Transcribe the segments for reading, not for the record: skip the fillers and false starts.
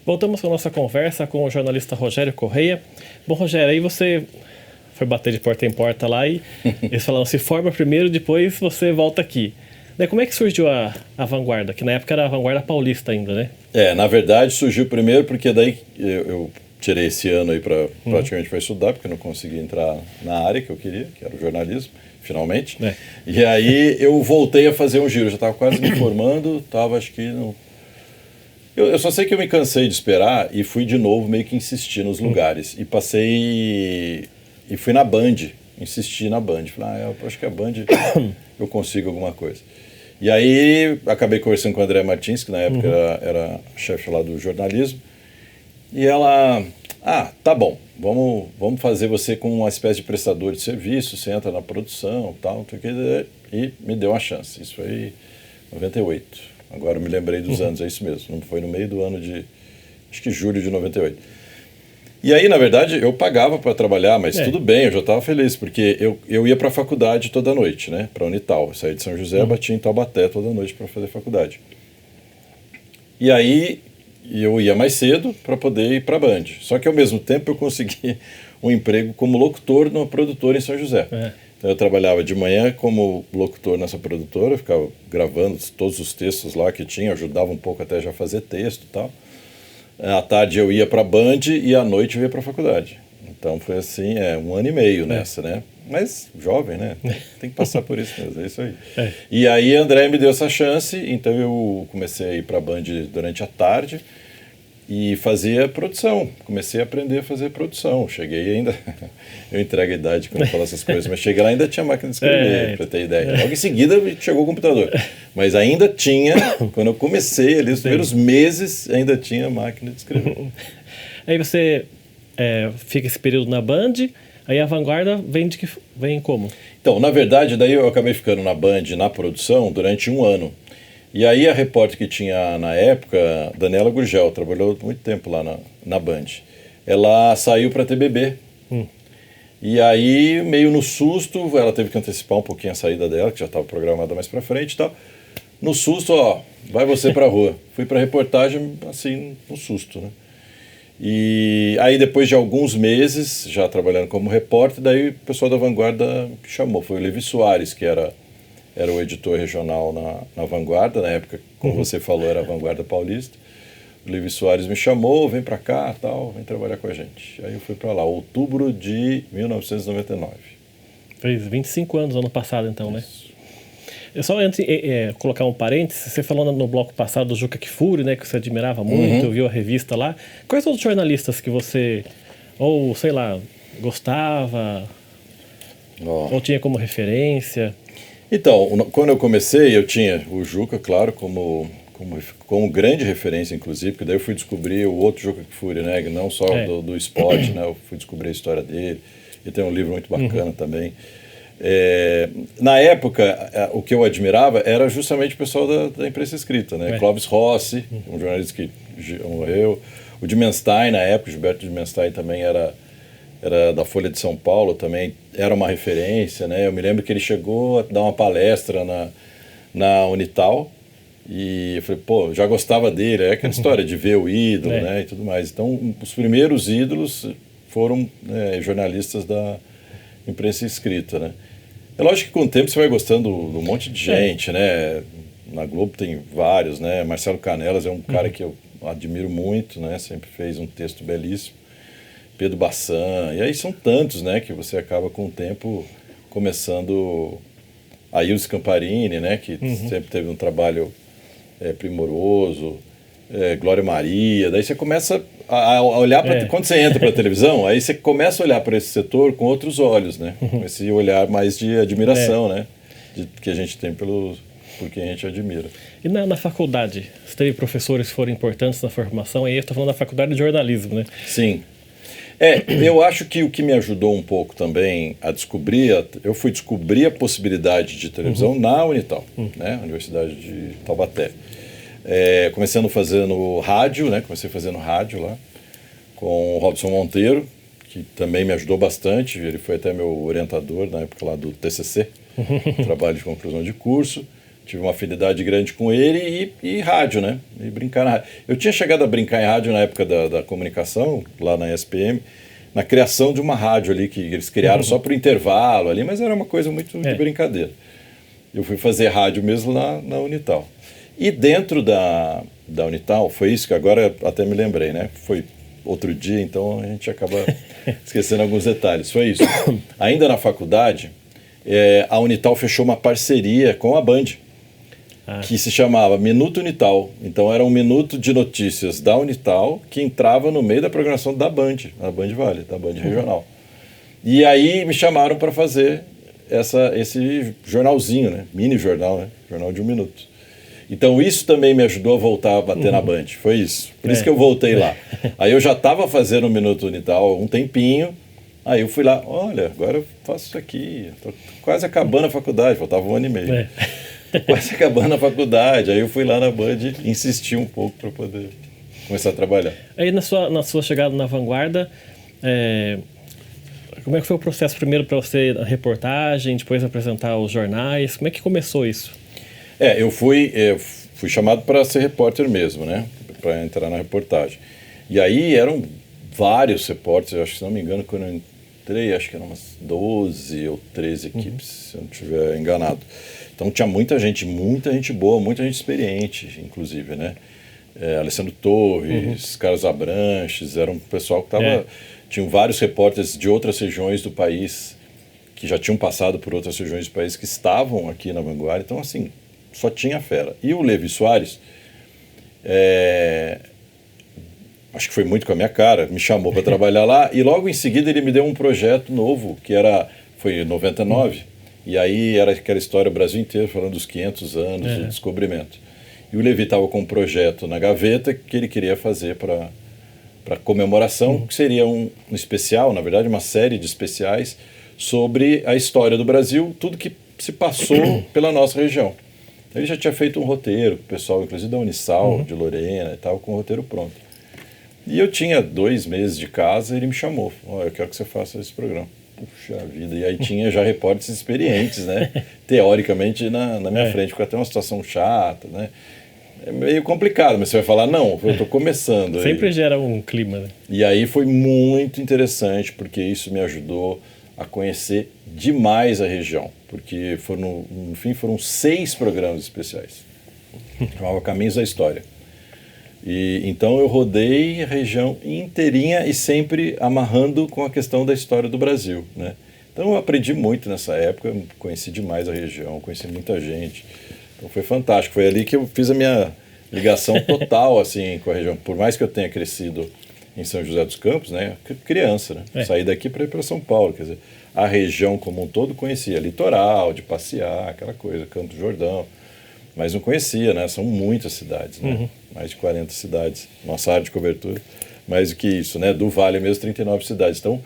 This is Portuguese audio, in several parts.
Voltamos para a nossa conversa com o jornalista Rogério Correia. Bom, Rogério, aí você foi bater de porta em porta lá e eles falaram, se forma primeiro, depois você volta aqui. Daí como é que surgiu a Vanguarda? Que na época era a Vanguarda Paulista ainda, né? Na verdade surgiu primeiro porque daí eu tirei esse ano aí praticamente para estudar, porque eu não consegui entrar na área que eu queria, que era o jornalismo, finalmente. E aí eu voltei a fazer um giro, eu já estava quase me formando, estava acho que... Eu só sei que eu me cansei de esperar e fui de novo meio que insistir nos lugares. E passei... E fui na Band, insisti na Band. Falei, eu acho que a Band eu consigo alguma coisa. E aí acabei conversando com a Andréa Martins, que na época era chefe lá do jornalismo. E ela, tá bom, vamos fazer você com uma espécie de prestador de serviço, você entra na produção tal, e me deu uma chance. Isso foi em 98. Agora eu me lembrei dos anos, é isso mesmo. Não foi no meio do ano de, acho que julho de 98. E aí, na verdade, eu pagava para trabalhar, mas tudo bem, eu já estava feliz, porque eu ia para a faculdade toda noite, né? Para a Unital. Eu saía de São José, batia em Taubaté toda noite para fazer faculdade. E aí eu ia mais cedo para poder ir para a Band. Só que ao mesmo tempo eu consegui um emprego como locutor numa produtora em São José. Então eu trabalhava de manhã como locutor nessa produtora, ficava gravando todos os textos lá que tinha, ajudava um pouco até já a fazer texto e tal. À tarde eu ia para a Band e à noite eu ia para a faculdade. Então foi assim, 1 ano e meio nessa, né? Mas jovem, né? Tem que passar por isso mesmo, é isso aí. E aí a André me deu essa chance, então eu comecei a ir para a Band durante a tarde e fazia produção. Comecei a aprender a fazer produção. Cheguei ainda... Eu entrego a idade quando eu falo essas coisas, mas cheguei lá ainda tinha máquina de escrever, para ter ideia. Logo em seguida chegou o computador. Mas ainda tinha, quando eu comecei ali, os primeiros meses, ainda tinha máquina de escrever. Aí você fica esse período na Band, aí a Vanguarda vem como? Então, na verdade, daí eu acabei ficando na Band, na produção, durante 1 ano. E aí a repórter que tinha na época, Daniela Gurgel, trabalhou muito tempo lá na Band. Ela saiu para a TBB. E aí, meio no susto, ela teve que antecipar um pouquinho a saída dela, que já estava programada mais para frente e tal. No susto, vai você para a rua. Fui para a reportagem, assim, no susto, né? E aí, depois de alguns meses, já trabalhando como repórter, daí o pessoal da Vanguarda me chamou. Foi o Levi Soares, que era o editor regional na Vanguarda, na época, como você falou, era a Vanguarda Paulista. O Levi Soares me chamou, vem pra cá, tal, vem trabalhar com a gente. Aí eu fui pra lá, outubro de 1999. Fez 25 anos ano passado, então, né? Eu só antes colocar um parênteses, você falou no bloco passado do Juca Kfouri, né, que você admirava muito, viu a revista lá. Quais são os jornalistas que você, ou sei lá, gostava, ou tinha como referência? Então, quando eu comecei, eu tinha o Juca, claro, como grande referência, inclusive, porque daí eu fui descobrir o outro Juca Kfouri, né? Não só do esporte, né? Eu fui descobrir a história dele. Ele tem um livro muito bacana também. Na época, o que eu admirava era justamente o pessoal da imprensa escrita, né? Clóvis Rossi, um jornalista que morreu. O Dimenstein, na época, Gilberto Dimenstein também era da Folha de São Paulo, também era uma referência, né? Eu me lembro que ele chegou a dar uma palestra na Unital, e eu falei, já gostava dele. É aquela história de ver o ídolo, né, e tudo mais. Então, os primeiros ídolos foram jornalistas da imprensa escrita, né. É lógico que com o tempo você vai gostando de um monte de gente, né. Na Globo tem vários, né. Marcelo Canelas é um cara que eu admiro muito, né, sempre fez um texto belíssimo. Pedro Bassan, e aí são tantos, né, que você acaba com o tempo começando... A Ilse Camparini, né, que sempre teve um trabalho primoroso, Glória Maria, daí você começa a olhar para... Quando você entra para a televisão, aí você começa a olhar para esse setor com outros olhos, né, com esse olhar mais de admiração, né, que a gente tem por quem a gente admira. E na faculdade, você teve professores que foram importantes na formação, aí eu estou falando da faculdade de jornalismo, né? Sim. Eu acho que o que me ajudou um pouco também a descobrir, eu fui descobrir a possibilidade de televisão na Unital, né, Universidade de Taubaté. Começando fazendo rádio, né, comecei fazendo rádio lá, com o Robson Monteiro, que também me ajudou bastante, ele foi até meu orientador na época lá do TCC, trabalho de conclusão de curso. tive uma afinidade grande com ele e rádio, né? E brincar na rádio. Eu tinha chegado a brincar em rádio na época da comunicação, lá na ESPM, na criação de uma rádio ali, que eles criaram só para o intervalo ali, mas era uma coisa muito de brincadeira. Eu fui fazer rádio mesmo lá na Unital. E dentro da Unital, foi isso que agora até me lembrei, né? Foi outro dia, então a gente acaba esquecendo alguns detalhes. Foi isso. Ainda na faculdade, a Unital fechou uma parceria com a Band, que se chamava Minuto Unital. Então era um minuto de notícias da Unital que entrava no meio da programação da Band Vale, da Band Regional. E aí me chamaram para fazer esse jornalzinho, né? Mini jornal, né? Jornal de 1 minuto. Então isso também me ajudou a voltar a bater na Band, foi isso. Por isso que eu voltei lá. Aí eu já estava fazendo o Minuto Unital há um tempinho, aí eu fui lá, olha, agora eu faço isso aqui, estou quase acabando a faculdade, faltava 1 ano e meio. Tô quase acabando a faculdade, aí eu fui lá na Band e insisti um pouco para poder começar a trabalhar. Aí na sua chegada na Vanguarda, como é que foi o processo primeiro para você, a reportagem, depois apresentar os jornais, como é que começou isso? Eu fui chamado para ser repórter mesmo, né? Para entrar na reportagem. E aí eram vários repórteres, eu acho que se não me engano, quando eu entrei, acho que eram umas 12 ou 13 equipes, se eu não estiver enganado. Então tinha muita gente boa, muita gente experiente, inclusive, né? Alessandro Torres, Carlos Abranches, era um pessoal que estava... Tinham vários repórteres de outras regiões do país, que já tinham passado por outras regiões do país, que estavam aqui na Vanguarda. Então, assim, só tinha fera. E o Levi Soares, acho que foi muito com a minha cara, me chamou para trabalhar lá, e logo em seguida ele me deu um projeto novo, foi em 99, e aí era aquela história, o Brasil inteiro falando dos 500 anos do descobrimento. E o Levi estava com um projeto na gaveta que ele queria fazer para comemoração, que seria um especial, na verdade, uma série de especiais sobre a história do Brasil, tudo que se passou pela nossa região. Ele já tinha feito um roteiro, o pessoal, inclusive da Unisal, de Lorena e tal, com o roteiro pronto. E eu tinha 2 meses de casa e ele me chamou. Eu quero que você faça esse programa. Puxa vida. E aí tinha já repórteres experientes, né? Teoricamente na minha frente, porque até uma situação chata, né? É meio complicado, mas você vai falar, não, eu estou começando. Sempre gera um clima, né? E aí foi muito interessante, porque isso me ajudou a conhecer demais a região, porque no fim foram 6 programas especiais. Chamava Caminhos da História. E então eu rodei a região inteirinha e sempre amarrando com a questão da história do Brasil, né? Então eu aprendi muito nessa época, conheci demais a região, conheci muita gente. Então foi fantástico, foi ali que eu fiz a minha ligação total assim, com a região. Por mais que eu tenha crescido em São José dos Campos, né, criança, né? Saí daqui para ir para São Paulo, quer dizer, a região como um todo conhecia, litoral, de passear, aquela coisa, Campos do Jordão, mas não conhecia, né? São muitas cidades, né? Mais de 40 cidades, nossa área de cobertura, mais do que isso, né? Do Vale mesmo, 39 cidades. Então,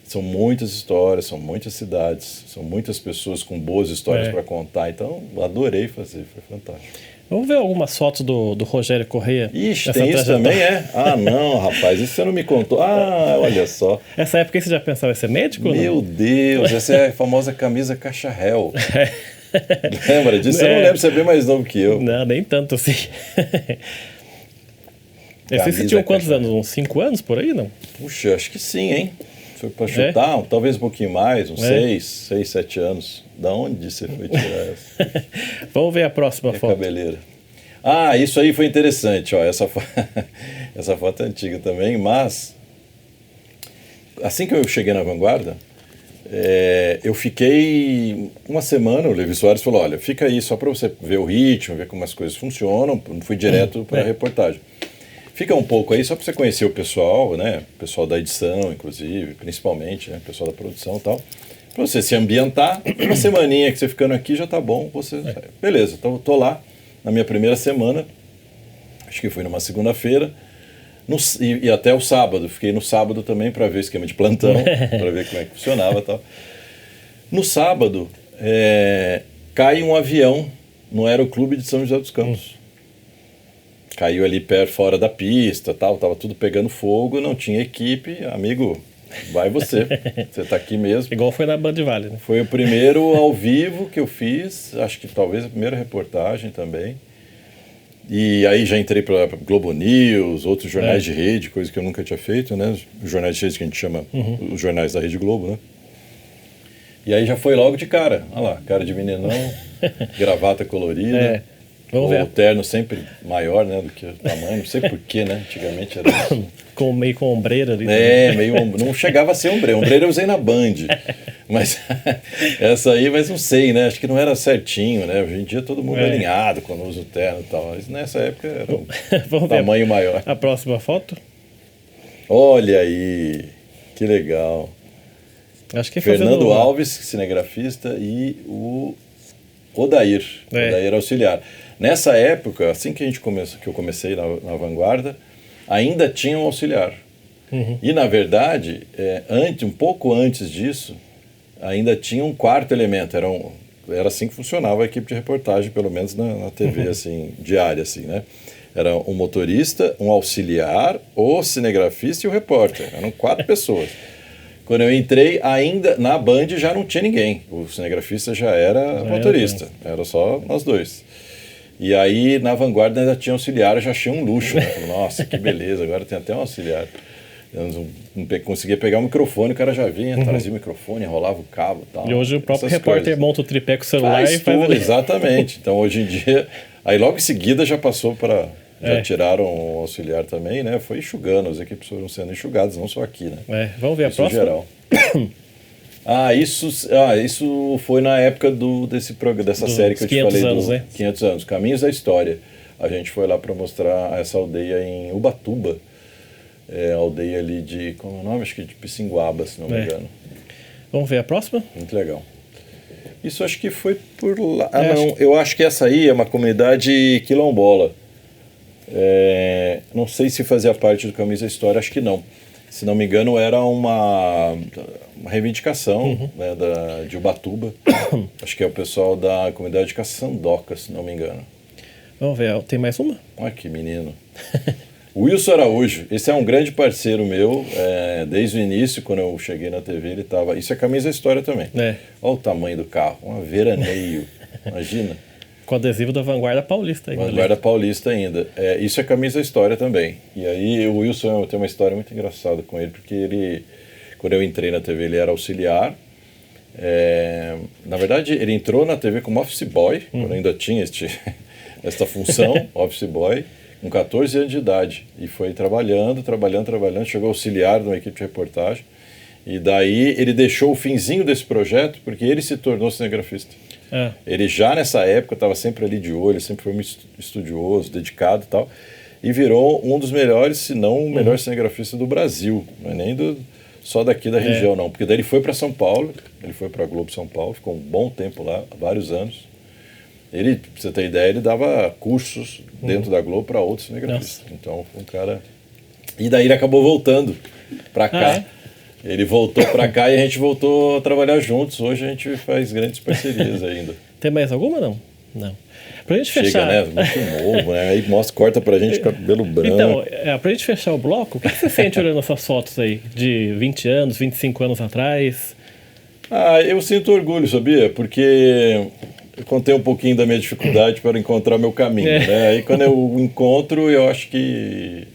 são muitas histórias, são muitas cidades, são muitas pessoas com boas histórias para contar. Então, adorei fazer, foi fantástico. Vamos ver algumas fotos do Rogério Correia. Ixi, tem isso também, Ah, não, rapaz, isso você não me contou. Ah, olha só. Essa época você já pensava em ser médico? Meu Deus, essa é a famosa camisa caixa-réu. Lembra disso? Eu não lembro, você é bem mais novo que eu. Não, nem tanto assim. Você tinha quantos anos? Uns 5 anos por aí, não? Puxa, acho que sim, hein? Foi para chutar, talvez um pouquinho mais, uns 6, 7 anos. Da onde você foi tirar essa? Vamos ver a próxima foto. Cabeleira. Ah, isso aí foi interessante, ó. Essa foto é antiga também, mas assim que eu cheguei na Vanguarda, eu fiquei uma semana, o Levi Soares falou, olha, fica aí só para você ver o ritmo, ver como as coisas funcionam, não fui direto para a reportagem. Fica um pouco aí só para você conhecer o pessoal, né? O pessoal da edição, inclusive, principalmente, né? O pessoal da produção e tal. Para você se ambientar, uma semaninha que você ficando aqui já tá bom. Beleza, então tô lá na minha primeira semana, acho que foi numa segunda-feira, e até o sábado. Fiquei no sábado também para ver o esquema de plantão, para ver como é que funcionava e tal. No sábado, cai um avião no Aeroclube de São José dos Campos. Caiu ali fora da pista, tal, tava tudo pegando fogo, não tinha equipe, amigo vai você. Você está aqui mesmo. Igual foi na Band Vale, né? Foi o primeiro ao vivo que eu fiz, acho que talvez a primeira reportagem também. E aí já entrei para Globo News, outros jornais de rede, coisa que eu nunca tinha feito, né? Os jornais de rede que a gente chama os jornais da Rede Globo, né? E aí já foi logo de cara. Olha lá, cara de meninão, gravata colorida. Vamos ver. O terno sempre maior, né, do que o tamanho. Não sei porquê, né? Antigamente era isso. Meio com ombreira ali. Não chegava a ser ombreira. Ombreira eu usei na Band. Mas essa aí, mas não sei, né? Acho que não era certinho, né? Hoje em dia todo mundo é alinhado quando usa o terno e tal. Mas nessa época era um tamanho maior. A próxima foto? Olha aí, que legal. Acho que Fernando Alves, cinegrafista, e o Odair auxiliar. Nessa época, assim que eu comecei na Vanguarda, ainda tinha um auxiliar. E, na verdade, um pouco antes disso, ainda tinha um quarto elemento. Era assim que funcionava a equipe de reportagem, pelo menos na TV assim, diária. Assim, né? Era um motorista, um auxiliar, o cinegrafista e o repórter. Eram 4 pessoas. Quando eu entrei, ainda na Band já não tinha ninguém. O cinegrafista já era motorista. Era só nós dois. E aí, na Vanguarda, ainda tinha auxiliar, eu já achei um luxo. Né? Falei, nossa, que beleza, agora tem até um auxiliar. Eu não conseguia pegar o microfone, o cara já vinha, trazia o microfone, enrolava o cabo e tal. E hoje o próprio repórter monta o tripé com o celular faz e faz tudo, ali. Exatamente. Então, hoje em dia... Aí, logo em seguida, já passou para... Já tiraram o auxiliar também, né? Foi enxugando, as equipes foram sendo enxugadas, não só aqui, né? Vamos ver a próxima? Geral. Isso foi na época dessa série que eu te falei, anos, do 500 anos, Caminhos da História. A gente foi lá para mostrar essa aldeia em Ubatuba, aldeia ali de, como é o nome? Acho que de Pissinguaba, se não me engano. Vamos ver a próxima? Muito legal. Isso acho que foi por lá. Eu acho que essa aí é uma comunidade quilombola. Não sei se fazia parte do Caminhos da História, acho que não. Se não me engano, era uma reivindicação né, de Ubatuba. Acho que é o pessoal da comunidade de Caçandoca, se não me engano. Vamos ver, tem mais uma? Olha que menino. Wilson Araújo, esse é um grande parceiro meu, desde o início, quando eu cheguei na TV, ele estava... Isso é Caminhos da História também. Olha o tamanho do carro, uma veraneio, imagina. Com adesivo da Vanguarda Paulista ainda. Vanguarda Paulista ainda. Isso é Caminhos da História também. E aí o Wilson, eu tenho uma história muito engraçada com ele, porque ele, quando eu entrei na TV, ele era auxiliar. Na verdade, ele entrou na TV como office boy, quando ainda tinha esta função, office boy, com 14 anos de idade. E foi trabalhando, chegou auxiliar numa equipe de reportagem. E daí ele deixou o finzinho desse projeto, porque ele se tornou cinegrafista. Ele já nessa época estava sempre ali de olho, sempre foi muito estudioso, dedicado e tal, e virou um dos melhores, se não o melhor cinegrafista do Brasil, não é nem só daqui da região não, porque daí ele foi para São Paulo, ele foi para a Globo São Paulo, ficou um bom tempo lá, vários anos. Ele, pra você ter ideia, ele dava cursos dentro da Globo para outros cinegrafistas. Então foi um cara... E daí ele acabou voltando para cá. Ele voltou para cá e a gente voltou a trabalhar juntos. Hoje a gente faz grandes parcerias ainda. Tem mais alguma, não? Não. Pra gente fechar... Chega, né? Muito novo, né? Aí corta pra gente cabelo branco. Então, pra gente fechar o bloco, o que você sente olhando essas fotos aí? De 20 anos, 25 anos atrás? Eu sinto orgulho, sabia? Porque eu contei um pouquinho da minha dificuldade para encontrar meu caminho, né? Aí quando eu encontro, eu acho que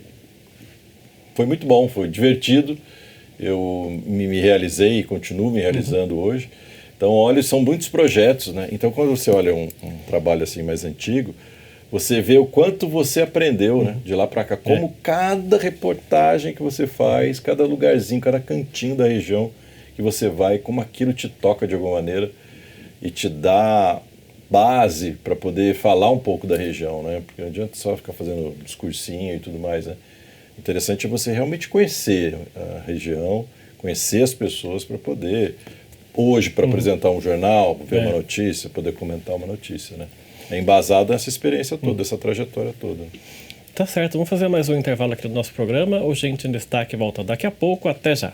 foi muito bom, foi divertido. Eu me realizei e continuo me realizando hoje. Então, olha, são muitos projetos, né? Então, quando você olha um trabalho assim mais antigo, você vê o quanto você aprendeu, né? De lá para cá. Como cada reportagem que você faz, cada lugarzinho, cada cantinho da região que você vai, como aquilo te toca de alguma maneira e te dá base para poder falar um pouco da região, né? Porque não adianta só ficar fazendo discursinho e tudo mais, né? Interessante é você realmente conhecer a região, conhecer as pessoas para poder, hoje, para apresentar um jornal, ver uma notícia, poder comentar uma notícia, né? É embasado nessa experiência toda, essa trajetória toda. Tá certo, vamos fazer mais um intervalo aqui do nosso programa. O Gente em Destaque volta daqui a pouco, até já.